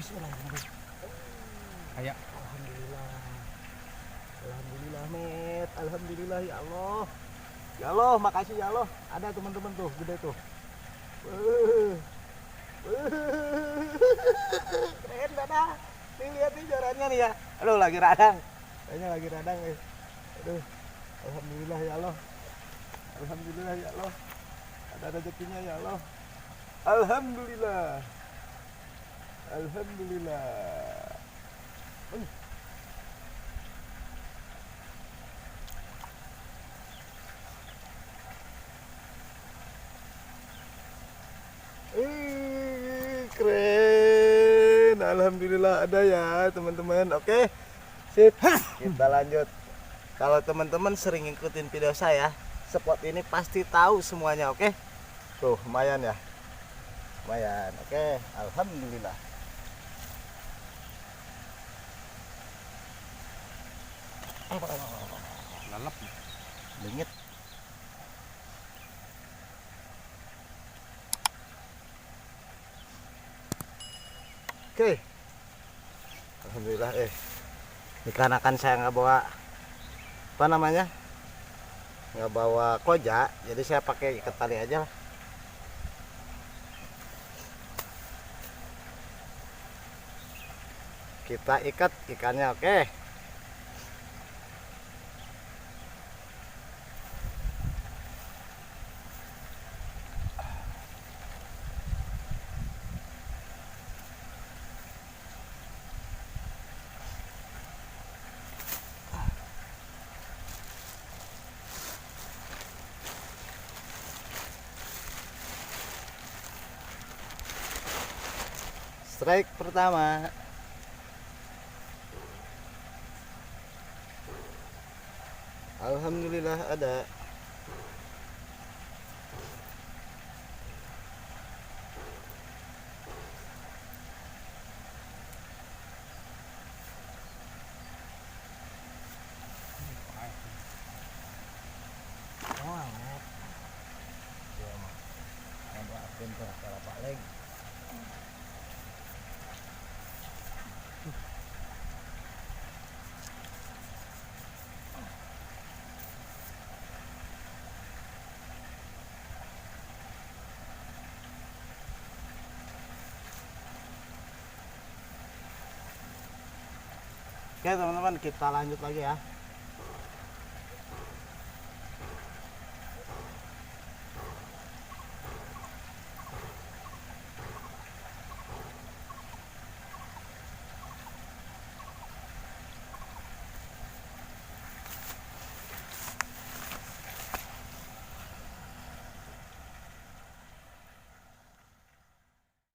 Bismillahirrahmanirrahim. Kayak Alhamdulillah. Alhamdulillah, Met. Alhamdulillah ya Allah. Ya Allah, makasih ya Allah. Ada teman-teman tuh, gede tuh. Weuh. Weuh. Keren dah. Nih lihat nih jorannya nih ya. Aduh, lagi radang. Kayaknya lagi radang nih. Aduh. Alhamdulillah ya Allah. Alhamdulillah ya Allah. Ada rezekinya ya Allah. Alhamdulillah. Alhamdulillah. Keren. Alhamdulillah ada ya teman-teman. Oke, sip. Kita lanjut. Kalau teman-teman sering ngikutin video saya, spot ini pasti tahu semuanya. Oke, tuh lumayan ya, lumayan. Oke, alhamdulillah. lalap. Lengit. Oke, alhamdulillah. Dikarenakan saya nggak bawa apa namanya, nggak bawa koja, jadi saya pakai ikat tali aja lah. Kita ikat ikannya. Oke. Strike pertama. Alhamdulillah ada. Oke teman-teman, kita lanjut lagi ya.